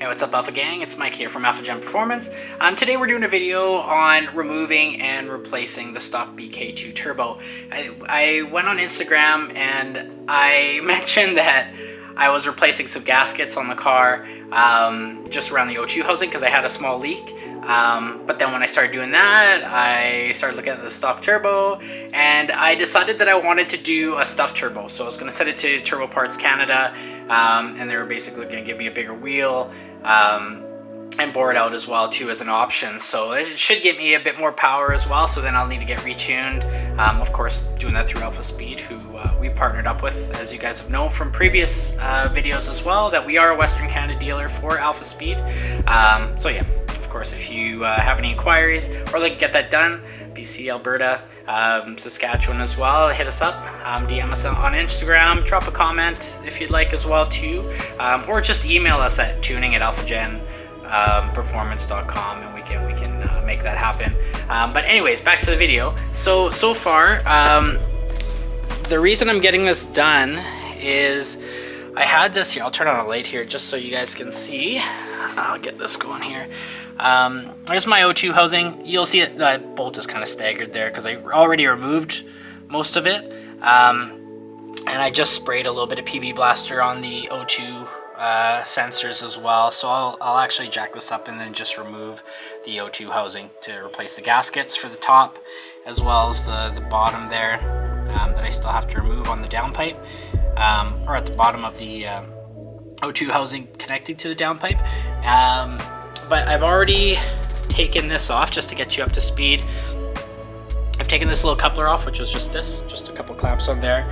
Hey, what's up, Alpha Gang? It's Mike here from AlphaGenPerformance. Today we're doing a video on removing and replacing the stock BK2 turbo. I went on Instagram and I mentioned that I was replacing some gaskets on the car just around the O2 housing because I had a small leak. But then when I started doing that, I started looking at the stock turbo and I decided that I wanted to do a stuffed turbo. So I was going to send it to Turbo Parts Canada and they were basically going to give me a bigger wheel and bore it out as well too as an option. So it should get me a bit more power as well. So then I'll need to get retuned. Of course, doing that through Alpha Speed, who we partnered up with, as you guys have known from previous videos as well, that we are a Western Canada dealer for Alpha Speed. So yeah. Of course, if you have any inquiries or like get that done, BC, Alberta, Saskatchewan as well, hit us up, DM us on Instagram, drop a comment if you'd like as well too, or just email us at tuning@AlphaGenPerformance.com and we can make that happen. But anyways, back to the video. So far, the reason I'm getting this done is I had this here. I'll turn on a light here just so you guys can see. I'll get this going here. There's my O2 housing. You'll see it, the bolt is kind of staggered there because I already removed most of it. And I just sprayed a little bit of PB Blaster on the O2 sensors as well. So I'll actually jack this up and then just remove the O2 housing to replace the gaskets for the top as well as the bottom there that I still have to remove on the downpipe. Or at the bottom of the O2 housing connecting to the downpipe. But I've already taken this off just to get you up to speed. I've taken this little coupler off, which was just a couple clamps on there.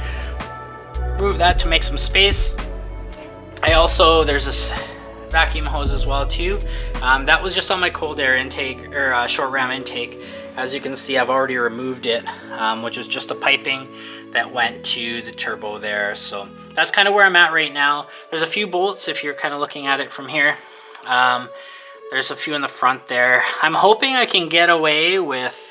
Remove that to make some space. There's this vacuum hose as well too. That was just on my cold air intake or short ram intake. As you can see, I've already removed it, which was just a piping that went to the turbo there. So that's kind of where I'm at right now. There's a few bolts if you're kind of looking at it from here. There's a few in the front there. I'm hoping I can get away with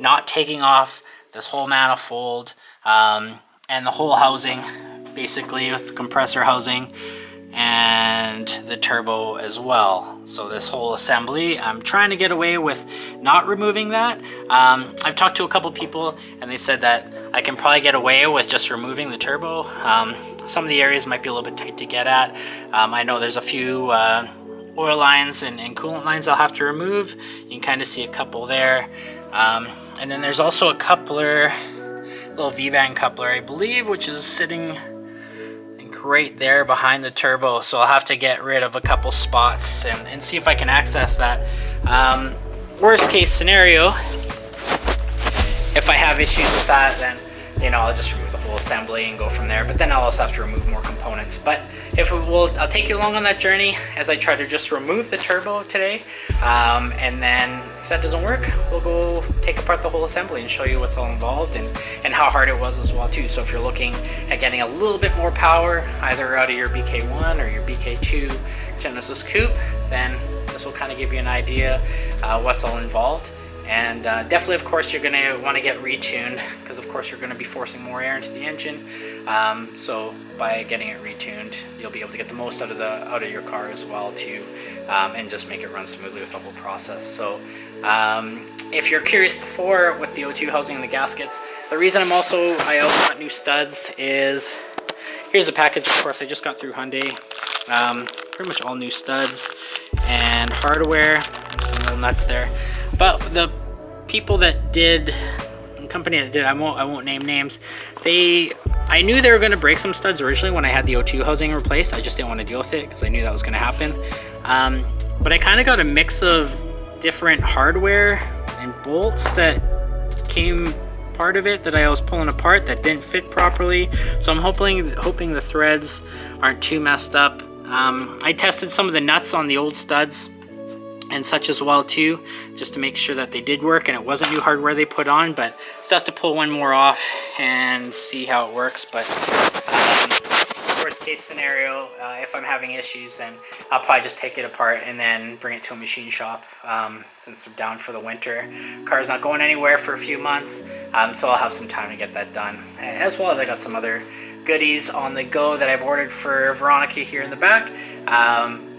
not taking off this whole manifold and the whole housing, basically with the compressor housing and the turbo as well. So this whole assembly, I'm trying to get away with not removing that. I've talked to a couple people and they said that I can probably get away with just removing the turbo. Some of the areas might be a little bit tight to get at. I know there's a few oil lines and coolant lines I'll have to remove. You can kind of see a couple there. And then there's also a coupler, little V-band coupler I believe, which is sitting right there behind the turbo. So I'll have to get rid of a couple spots and see if I can access that. Worst case scenario, if I have issues with that, then I'll just remove the whole assembly and go from there. But then I'll also have to remove more components. But I'll take you along on that journey as I try to just remove the turbo today. And then if that doesn't work, we'll go take apart the whole assembly and show you what's all involved and how hard it was as well too. So if you're looking at getting a little bit more power, either out of your BK1 or your BK2 Genesis Coupe, then this will kind of give you an idea what's all involved. And definitely, of course, you're going to want to get retuned because, of course, you're going to be forcing more air into the engine. So by getting it retuned, you'll be able to get the most out of your car as well too, and just make it run smoothly with the whole process. So if you're curious before with the O2 housing and the gaskets, the reason I also got new studs is here's the package. Of course, I just got through Hyundai. Pretty much all new studs and hardware. Some little nuts there. But the people that did, the company that did, I won't name names. I knew they were going to break some studs originally when I had the O2 housing replaced. I just didn't want to deal with it because I knew that was going to happen. But I kind of got a mix of different hardware and bolts that came part of it that I was pulling apart that didn't fit properly. So I'm hoping the threads aren't too messed up. I tested some of the nuts on the old studs and such as well too, just to make sure that they did work and it wasn't new hardware they put on. But still have to pull one more off and see how it works. But worst case scenario, if I'm having issues, then I'll probably just take it apart and then bring it to a machine shop since I'm down for the winter. Car's not going anywhere for a few months, so I'll have some time to get that done. As well as I got some other goodies on the go that I've ordered for Veronica here in the back.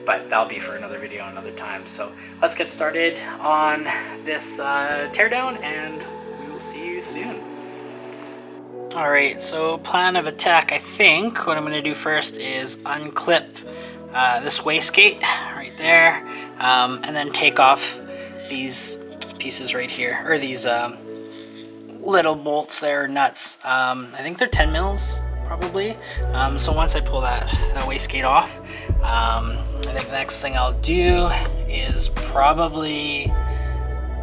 but that'll be for another video another time. So let's get started on this teardown, and we will see you soon. Alright, so plan of attack, I think what I'm going to do first is unclip this wastegate right there, and then take off these pieces right here, or these little bolts there, nuts. I think they're 10 mils probably. So once I pull that wastegate off, I think the next thing I'll do is probably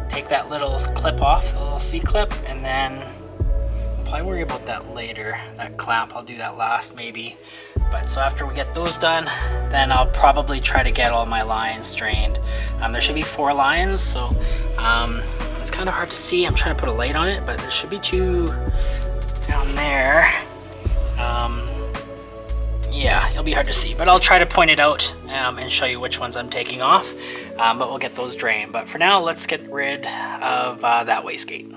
take that little clip off, a little C-clip, and then probably worry about that later. That clamp, I'll do that last maybe. But so after we get those done, then I'll probably try to get all my lines drained. There should be 4 lines, so it's kind of hard to see. I'm trying to put a light on it, but there should be 2 down there. Yeah, it'll be hard to see, but I'll try to point it out and show you which ones I'm taking off. But we'll get those drained. But for now, let's get rid of that wastegate.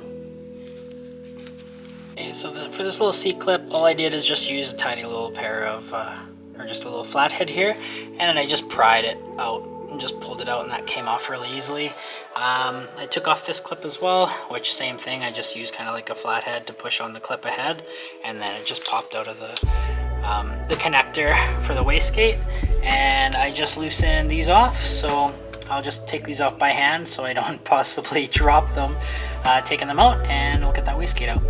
Okay, so for this little C-clip, all I did is just use a tiny little pair of, or just a little flathead here, and then I just pried it out and just pulled it out, and that came off really easily. I took off this clip as well, which same thing, I just used kind of like a flathead to push on the clip ahead, and then it just popped out of the connector for the wastegate, and I just loosened these off, so I'll just take these off by hand so I don't possibly drop them taking them out, and we'll get that wastegate out.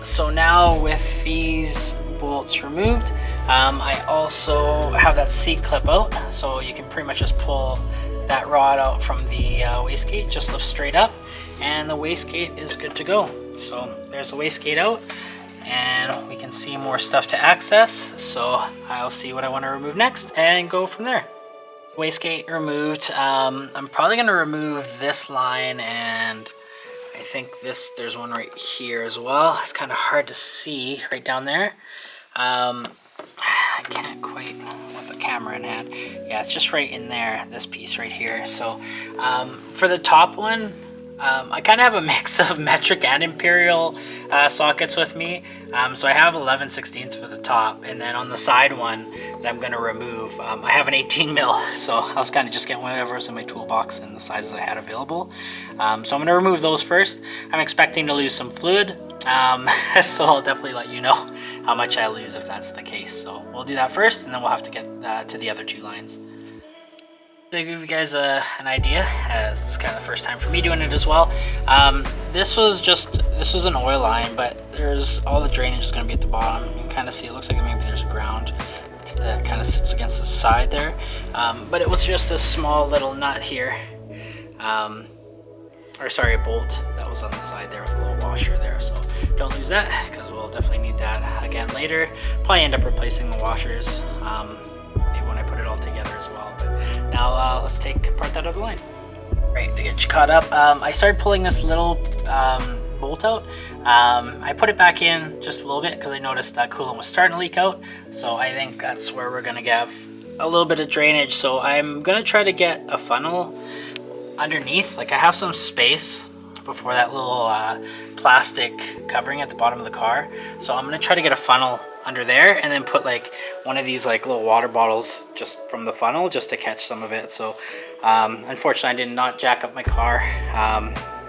So now with these bolts removed, I also have that C-clip out, so you can pretty much just pull that rod out from the wastegate, just lift straight up, and the wastegate is good to go. So there's the wastegate out, and we can see more stuff to access, so I'll see what I want to remove next and go from there. Wastegate removed. I'm probably going to remove this line, and I think there's one right here as well. It's kind of hard to see right down there. I can't quite with a camera in hand. Yeah, it's just right in there, this piece right here. So for the top one, I kind of have a mix of metric and imperial sockets with me. So I have 11/16 for the top, and then on the side one that I'm going to remove, I have an 18 mil, so I was kind of just getting whatever was in my toolbox and the sizes I had available. So I'm going to remove those first. I'm expecting to lose some fluid, so I'll definitely let you know how much I lose if that's the case. So we'll do that first, and then we'll have to get to the other 2 lines. To give you guys an idea, as this is kind of the first time for me doing it as well. This was an oil line, but there's all the drainage is going to be at the bottom. You can kind of see it looks like maybe there's a ground that kind of sits against the side there, but it was just a small little nut here, or sorry, a bolt that was on the side there with a little washer there. So don't lose that, because we'll definitely need that again later. Probably end up replacing the washers maybe when I put it all together as well. Now let's take apart that other line. Right, to get you caught up, I started pulling this little bolt out. I put it back in just a little bit because I noticed that coolant was starting to leak out. So I think that's where we're going to get a little bit of drainage. So I'm going to try to get a funnel underneath. Like I have some space before that little plastic covering at the bottom of the car. So I'm going to try to get a funnel under there, and then put like one of these like little water bottles just from the funnel just to catch some of it. So unfortunately I did not jack up my car.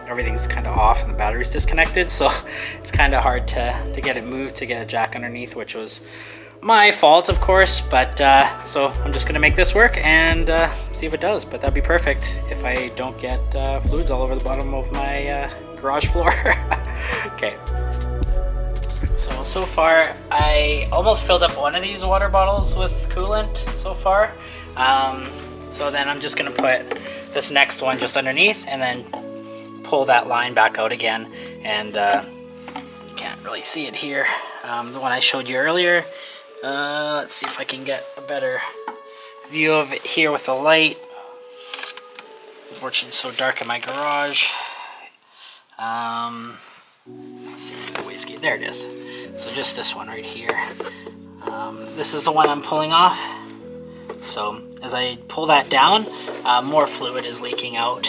Everything's kind of off and the battery's disconnected, so it's kind of hard to get it moved, to get a jack underneath, which was my fault of course. But so I'm just gonna make this work and see if it does, but that'd be perfect if I don't get fluids all over the bottom of my garage floor. Okay. So far, I almost filled up one of these water bottles with coolant so far. So then I'm just going to put this next one just underneath and then pull that line back out again. And you can't really see it here. The one I showed you earlier. Let's see if I can get a better view of it here with the light. Unfortunately, it's so dark in my garage. Let's see the wastegate. There it is. So just this one right here. This is the one I'm pulling off. So as I pull that down, more fluid is leaking out.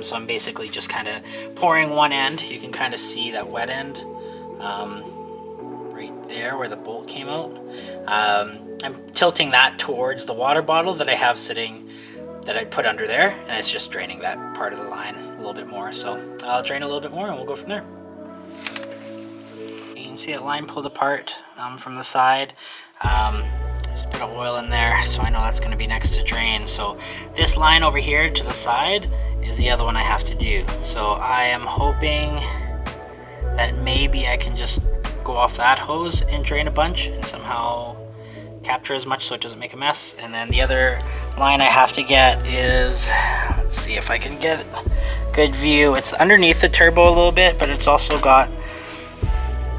So I'm basically just kind of pouring one end. You can kind of see that wet end right there where the bolt came out. I'm tilting that towards the water bottle that I have sitting, that I put under there, and it's just draining that part of the line a little bit more. So I'll drain a little bit more and we'll go from there. You can see that line pulled apart from the side. There's a bit of oil in there, so I know that's going to be next to drain. So this line over here to the side is the other one I have to do. So I am hoping that maybe I can just go off that hose and drain a bunch and somehow capture as much so it doesn't make a mess. And then the other line I have to get is, let's see if I can get a good view. It's underneath the turbo a little bit, but it's also got,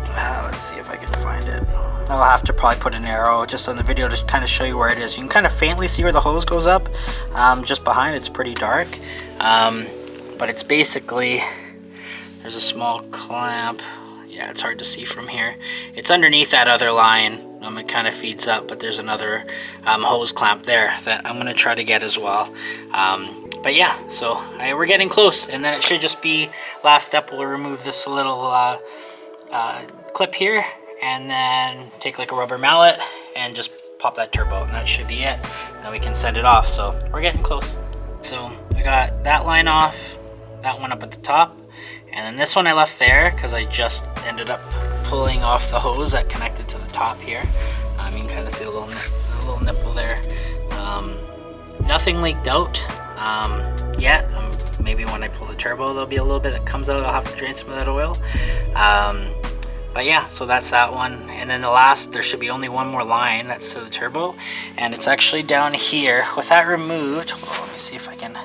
let's see if I can find it. I'll have to probably put an arrow just on the video to kind of show you where it is. You can kind of faintly see where the hose goes up. Just behind it's pretty dark, but it's basically, there's a small clamp. Yeah, it's hard to see from here. It's underneath that other line. It kind of feeds up, but there's another hose clamp there that I'm going to try to get as well. But yeah, so we're getting close, and then it should just be, last step, we'll remove this little clip here, and then take like a rubber mallet and just pop that turbo, and that should be it. And then we can send it off. So we're getting close. So I got that line off, that one up at the top, and then this one I left there because I just ended up pulling off the hose that connected to the top here. You can kind of see a little nipple there. Nothing leaked out yet. Maybe when I pull the turbo there'll be a little bit that comes out. I'll have to drain some of that oil. But yeah, so that's that one. And then the last, there should be only one more line that's to the turbo, and it's actually down here. With that removed, let me see if I can.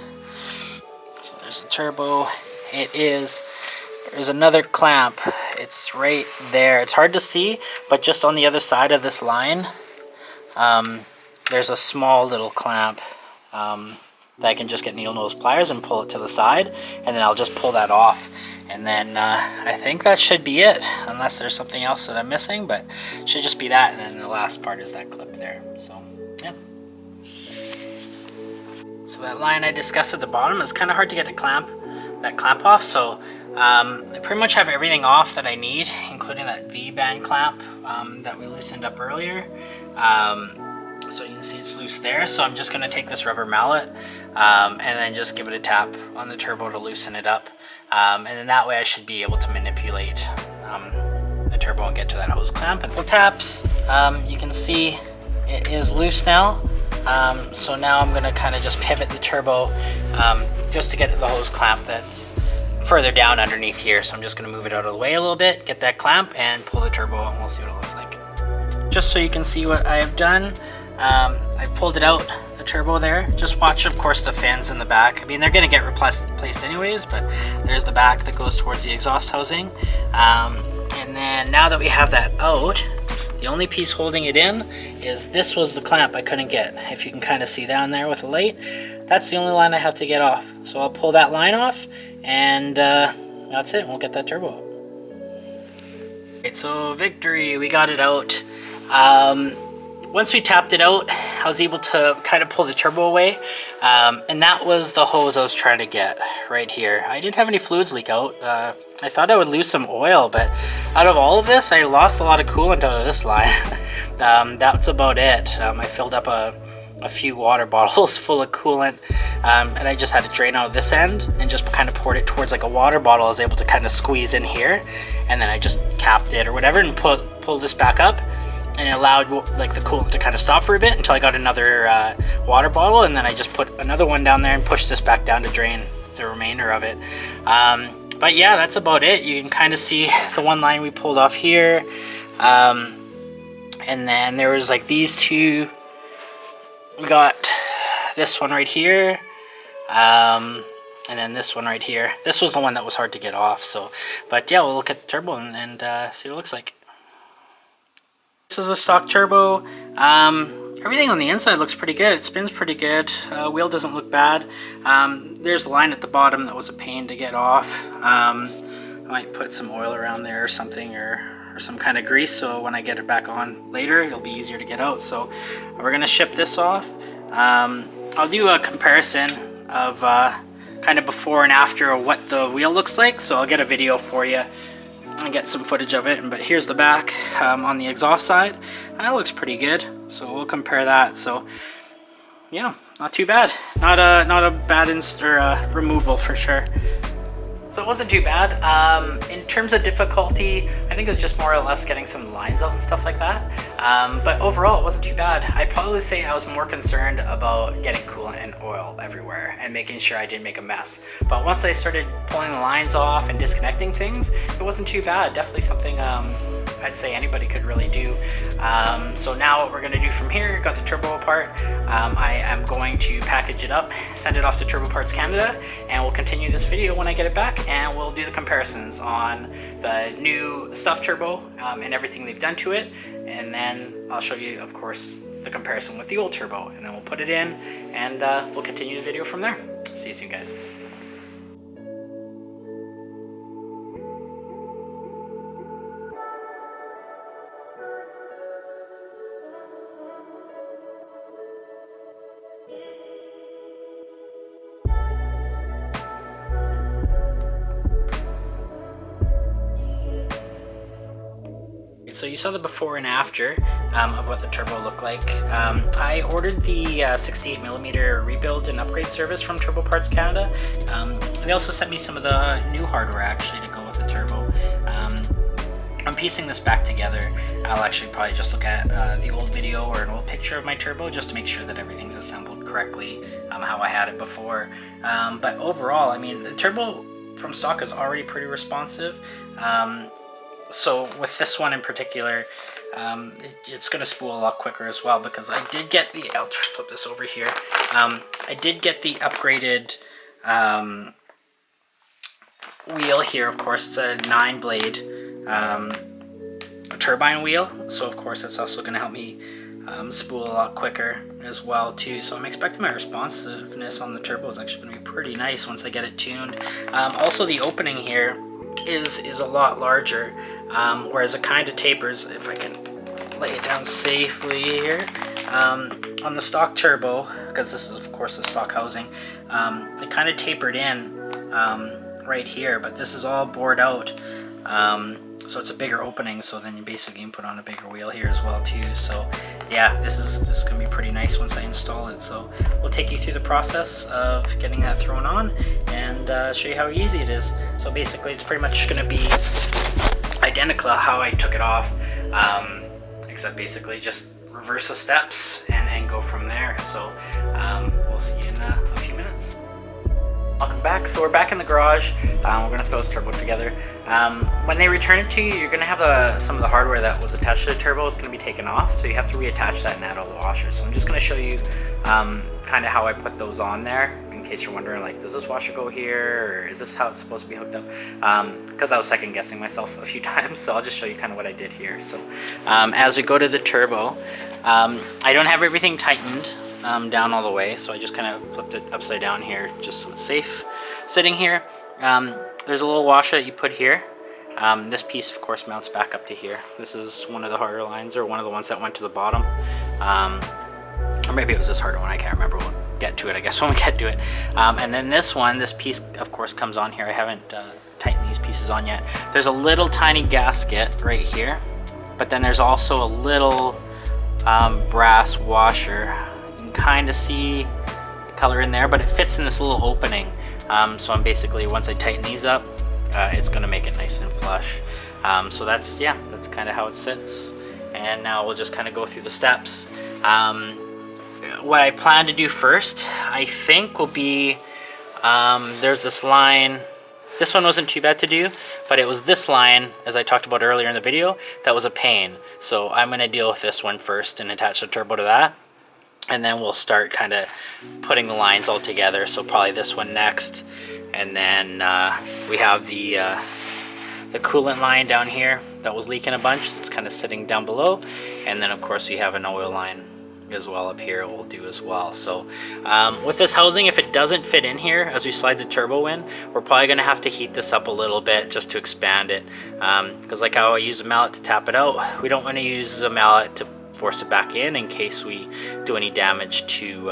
So there's the turbo. There's another clamp. It's right there. It's hard to see, but just on the other side of this line, there's a small little clamp that I can just get needle nose pliers and pull it to the side, and then I'll just pull that off. And then I think that should be it, unless there's something else that I'm missing, but it should just be that. And then the last part is that clip there. So yeah. So that line I discussed at the bottom is kind of hard to get that clamp off. So I pretty much have everything off that I need, including that V-band clamp that we loosened up earlier. So you can see it's loose there. So I'm just going to take this rubber mallet and then just give it a tap on the turbo to loosen it up. And then that way I should be able to manipulate the turbo and get to that hose clamp. And the taps, you can see it is loose now. So now I'm going to kind of just pivot the turbo just to get to the hose clamp that's further down underneath here. So I'm just going to move it out of the way a little bit, get that clamp, and pull the turbo, and we'll see what it looks like. Just so you can see what I have done, I pulled it out, the turbo there. Just watch, of course, the fins in the back. I mean, they're going to get replaced anyways, but there's the back that goes towards the exhaust housing. And then now that we have that out, the only piece holding it in is this was the clamp I couldn't get. If you can kind of see down there with the light, that's the only line I have to get off. So I'll pull that line off, and that's it. We'll get that turbo out. Right, so victory, we got it out. Once we tapped it out, I was able to kind of pull the turbo away, and that was the hose I was trying to get right here. I didn't have any fluids leak out. I thought I would lose some oil, but out of all of this, I lost a lot of coolant out of this line. That's about it. I filled up a few water bottles full of coolant, and I just had to drain out of this end and just kind of poured it towards like a water bottle. I was able to kind of squeeze in here, and then I just capped it or whatever and pull this back up, and it allowed like the coolant to kind of stop for a bit until I got another water bottle, and then I just put another one down there and pushed this back down to drain the remainder of it. But yeah, that's about it. You can kind of see the one line we pulled off here, and then there was like these two. We got this one right here, and then this one right here. This was the one that was hard to get off. So, but yeah, we'll look at the turbo and see what it looks like. This is a stock turbo. Everything on the inside looks pretty good. It spins pretty good. Wheel doesn't look bad. There's a line at the bottom that was a pain to get off. I might put some oil around there or something, or some kind of grease, so when I get it back on later, it'll be easier to get out. So we're gonna ship this off. I'll do a comparison of kind of before and after what the wheel looks like. So I'll get a video for you and get some footage of it. But here's the back on the exhaust side. That looks pretty good. So we'll compare that. So yeah, not too bad. Not a bad removal for sure. So it wasn't too bad. In terms of difficulty, I think it was just more or less getting some lines out and stuff like that. But overall, it wasn't too bad. I'd probably say I was more concerned about getting coolant and oil everywhere and making sure I didn't make a mess. But once I started pulling the lines off and disconnecting things, it wasn't too bad. Definitely something I'd say anybody could really do. So now what we're going to do from here, got the turbo apart. I am going to package it up, send it off to Turbo Parts Canada, and we'll continue this video when I get it back, and we'll do the comparisons on the new stuffed turbo and everything they've done to it, and then I'll show you, of course, the comparison with the old turbo, and then we'll put it in, and we'll continue the video from there. See you soon, guys. So you saw the before and after of what the turbo looked like. I ordered the 68mm rebuild and upgrade service from Turbo Parts Canada. They also sent me some of the new hardware actually to go with the turbo. I'm piecing this back together. I'll actually probably just look at the old video or an old picture of my turbo just to make sure that everything's assembled correctly, how I had it before. But overall, I mean, the turbo from stock is already pretty responsive. So with this one in particular, it's going to spool a lot quicker as well, because I did get the, I'll flip this over here, I did get the upgraded wheel here. Of course, it's a 9-blade turbine wheel, so of course it's also going to help me spool a lot quicker as well too. So I'm expecting my responsiveness on the turbo is actually going to be pretty nice once I get it tuned. Also, the opening here is a lot larger, whereas it kind of tapers, if I can lay it down safely here, on the stock turbo, because this is of course the stock housing, it kind of tapered in right here, but this is all bored out, so it's a bigger opening, so then you basically can put on a bigger wheel here as well too. So yeah, this is gonna be pretty nice once I install it. So we'll take you through the process of getting that thrown on and show you how easy it is. So basically it's pretty much gonna be identical how I took it off, except basically just reverse the steps and go from there. So we'll see you in a few minutes. Welcome back. So we're back in the garage. We're going to throw this turbo together. When they return it to you, you're going to have some of the hardware that was attached to the turbo is going to be taken off, so you have to reattach that and add all the washers. So I'm just going to show you kind of how I put those on there, in case you're wondering, like, does this washer go here, or is this how it's supposed to be hooked up? Because I was second guessing myself a few times, so I'll just show you kind of what I did here. So as we go to the turbo, I don't have everything tightened down all the way, so I just kind of flipped it upside down here just so it's safe sitting here. There's a little washer that you put here. This piece of course mounts back up to here. This is one of the harder lines, or one of the ones that went to the bottom, or maybe it was this harder one, I can't remember. We'll get to it, I guess, when we get to it. And then this piece of course comes on here. I haven't tightened these pieces on yet. There's a little tiny gasket right here, but then there's also a little brass washer. Kind of see the color in there, but it fits in this little opening, so I'm basically, once I tighten these up, it's going to make it nice and flush. So that's kind of how it sits, and now we'll just kind of go through the steps. What I plan to do first, I think, will be there's this line. This one wasn't too bad to do, but it was this line, as I talked about earlier in the video, that was a pain. So I'm going to deal with this one first and attach the turbo to that. And then we'll start kind of putting the lines all together. So probably this one next, and then we have the coolant line down here that was leaking a bunch. It's kind of sitting down below, and then of course we have an oil line as well up here. We'll do as well. So with this housing, if it doesn't fit in here as we slide the turbo in, we're probably going to have to heat this up a little bit just to expand it. Because like how I use a mallet to tap it out, we don't want to use a mallet to force it back in case we do any damage to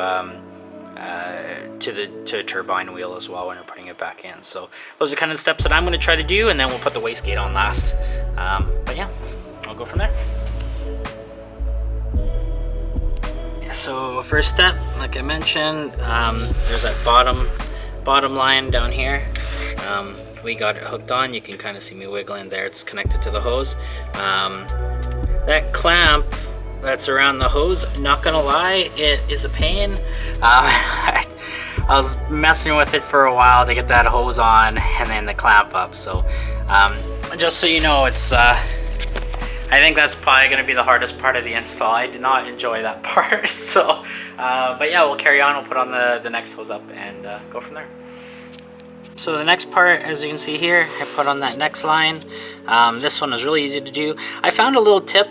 the turbine wheel as well when we're putting it back in. So those are kind of the steps that I'm going to try to do, and then we'll put the wastegate on last. But yeah, I'll go from there. so first step, like I mentioned, there's that bottom line down here. We got it hooked on. You can kind of see me wiggling there. It's connected to the hose. That clamp that's around the hose, not gonna lie, it is a pain. I was messing with it for a while to get that hose on and then the clamp up. So just so you know, it's I think that's probably going to be the hardest part of the install. I did not enjoy that part. So but yeah, we'll carry on. We'll put on the next hose up and go from there. So the next part, as you can see here, I put on that next line. This one was really easy to do. I found a little tip,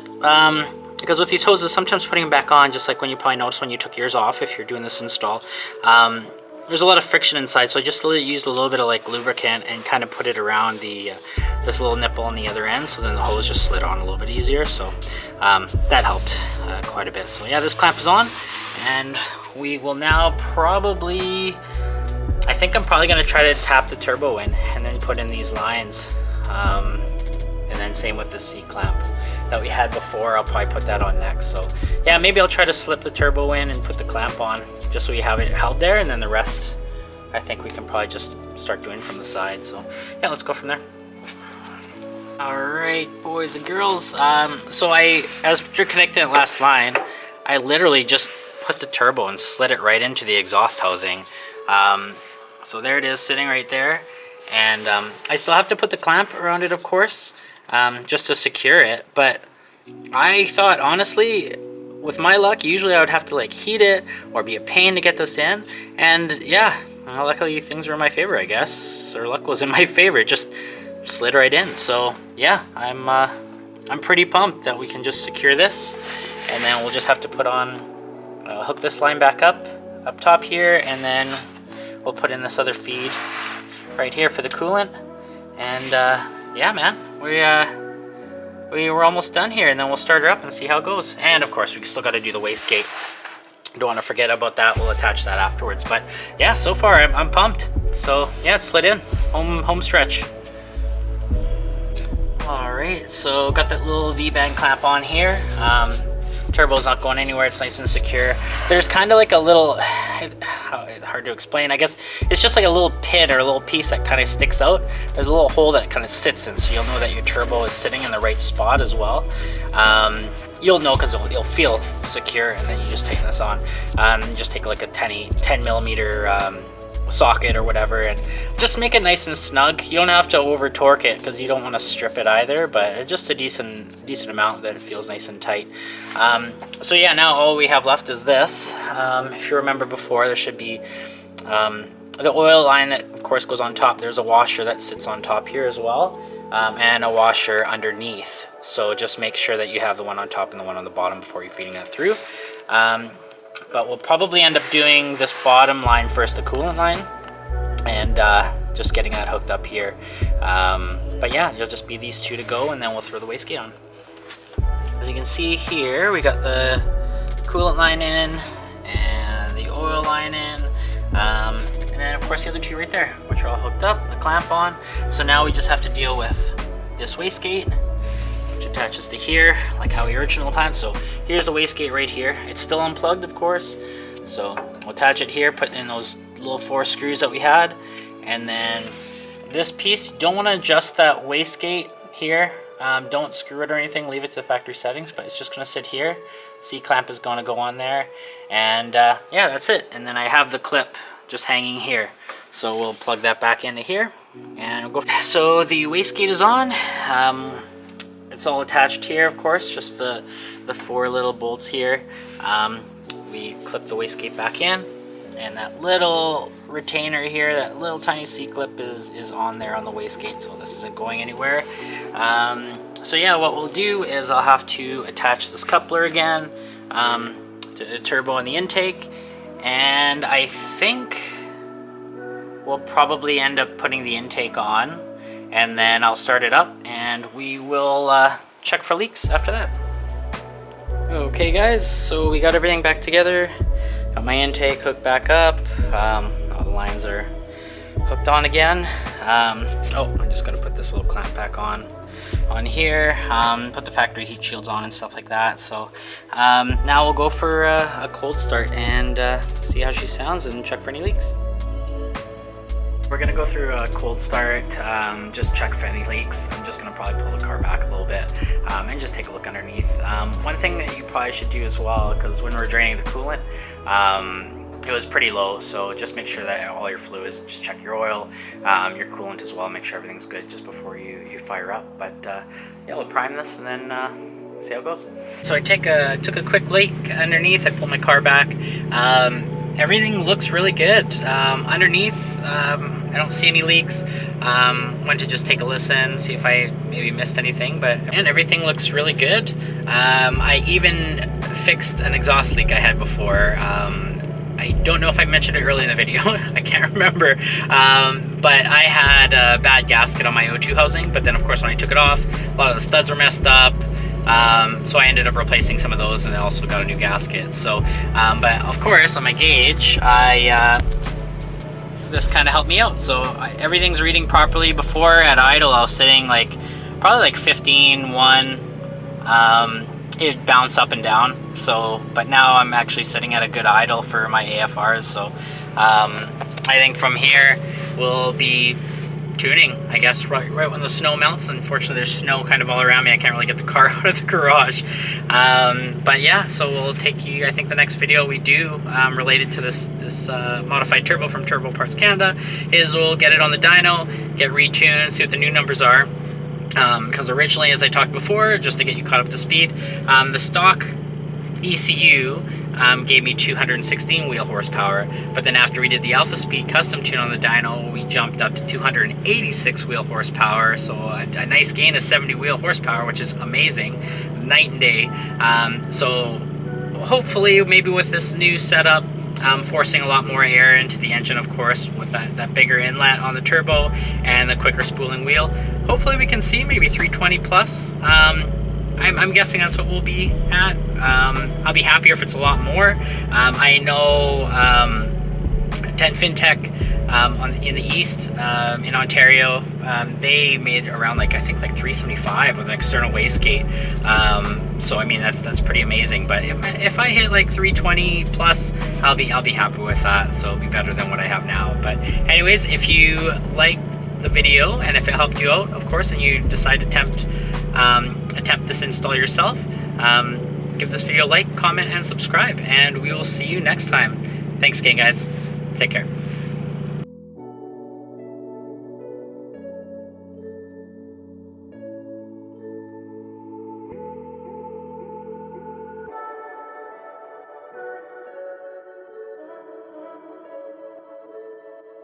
because with these hoses, sometimes putting them back on, just like when you probably noticed when you took yours off, if you're doing this install, there's a lot of friction inside. So I just used a little bit of like lubricant and kind of put it around the this little nipple on the other end, so then the hose just slid on a little bit easier. So that helped quite a bit. So yeah, this clamp is on, and we will now probably, I think I'm probably going to try to tap the turbo in and then put in these lines, and then same with the C-clamp that we had before. I'll probably put that on next. So yeah, maybe I'll try to slip the turbo in and put the clamp on just so we have it held there, and then the rest I think we can probably just start doing from the side. So yeah, let's go from there. Alright, boys and girls, so after connecting that last line, I literally just put the turbo and slid it right into the exhaust housing. So there it is, sitting right there, and I still have to put the clamp around it, of course, just to secure it. But I thought, honestly, with my luck, usually I would have to like heat it or be a pain to get this in. And yeah, well, luckily things were in my favor, I guess, or luck was in my favor. It just slid right in. So yeah, I'm pretty pumped that we can just secure this, and then we'll just have to put on hook this line back up top here, and then we'll put in this other feed right here for the coolant. And yeah, man, we were almost done here, and then we'll start her up and see how it goes. And of course, we still got to do the wastegate. Don't want to forget about that. We'll attach that afterwards. But yeah, so far I'm pumped. So yeah, it slid in. Home stretch. Alright, so got that little V-band clamp on here. Turbo's not going anywhere. It's nice and secure. There's kind of like a little, hard to explain, I guess. It's just like a little pin or a little piece that kind of sticks out. There's a little hole that it kind of sits in, so you'll know that your turbo is sitting in the right spot as well. You'll know because it'll feel secure, and then you just take this on. Just take like a 10 millimeter socket or whatever, and just make it nice and snug. You don't have to over torque it because you don't want to strip it either, but just a decent amount that it feels nice and tight. So yeah, now all we have left is this. If you remember before, there should be the oil line that of course goes on top. There's a washer that sits on top here as well, and a washer underneath. So just make sure that you have the one on top and the one on the bottom before you're feeding that through. But we'll probably end up doing this bottom line first, the coolant line, and just getting that hooked up here. But yeah, it'll just be these two to go, and then we'll throw the wastegate on. As you can see here, we got the coolant line in and the oil line in, and then of course the other two right there, which are all hooked up, the clamp on. So now we just have to deal with this wastegate, which attaches to here, like how we originally planned. So here's the wastegate right here. It's still unplugged, of course. So we'll attach it here, put in those little 4 screws that we had. And then this piece, you don't want to adjust that wastegate here. Don't screw it or anything, leave it to the factory settings, but it's just going to sit here. C-clamp is going to go on there. And yeah, that's it. And then I have the clip just hanging here. So we'll plug that back into here and we'll go. So the wastegate is on. It's all attached here, of course, just the 4 little bolts here. We clip the wastegate back in, and that little retainer here, that little tiny C-clip is on there on the wastegate, so this isn't going anywhere. So yeah, what we'll do is I'll have to attach this coupler again to the turbo and the intake, and I think we'll probably end up putting the intake on, and then I'll start it up and we will check for leaks after that. Okay guys, so we got everything back together. Got my intake hooked back up. All the lines are hooked on again. Oh, I just gotta put this little clamp back on. on here, put the factory heat shields on and stuff like that. So now we'll go for a cold start and see how she sounds and check for any leaks. We're gonna go through a cold start, just check for any leaks. I'm just gonna probably pull the car back a little bit and just take a look underneath. One thing that you probably should do as well, because when we're draining the coolant, it was pretty low, so just make sure that all your fluids, just check your oil, your coolant as well, make sure everything's good just before you fire up. But yeah, we'll prime this and then see how it goes. So I took a quick leak underneath. I pulled my car back. Everything looks really good underneath. I don't see any leaks. Went to just take a listen, see if I maybe missed anything, and everything looks really good. I even fixed an exhaust leak I had before. I don't know if I mentioned it early in the video. I can't remember. But I had a bad gasket on my O2 housing, but then of course when I took it off, a lot of the studs were messed up. So I ended up replacing some of those, and I also got a new gasket. So, but of course on my gauge, this kind of helped me out. So everything's reading properly. Before at idle, I was sitting probably like 15, 1. It bounced up and down. So, but now I'm actually sitting at a good idle for my AFRs. So, I think from here we'll be tuning, I guess, right when the snow melts. Unfortunately, there's snow kind of all around me. I can't really get the car out of the garage. But yeah, so we'll take you, I think the next video we do related to this modified turbo from Turbo Parts Canada is we'll get it on the dyno, get retuned, see what the new numbers are. Because originally, as I talked before, just to get you caught up to speed, the stock ECU gave me 216 wheel horsepower, but then after we did the Alpha Speed custom tune on the dyno, we jumped up to 286 wheel horsepower, so a nice gain of 70 wheel horsepower, which is amazing. It's night and day. So hopefully maybe with this new setup, forcing a lot more air into the engine, of course, with that bigger inlet on the turbo and the quicker spooling wheel, hopefully we can see maybe 320 plus. I'm guessing that's what we'll be at. I'll be happier if it's a lot more. I know 10 FinTech in the east, in Ontario, they made around I think 375 with an external wastegate. So I mean that's pretty amazing. But if I hit 320 plus, I'll be happy with that. So it'll be better than what I have now. But anyways, if you like the video and if it helped you out, of course, and you decide to attempt this install yourself, give this video a like, comment, and subscribe, and we will see you next time. Thanks again, guys. Take care.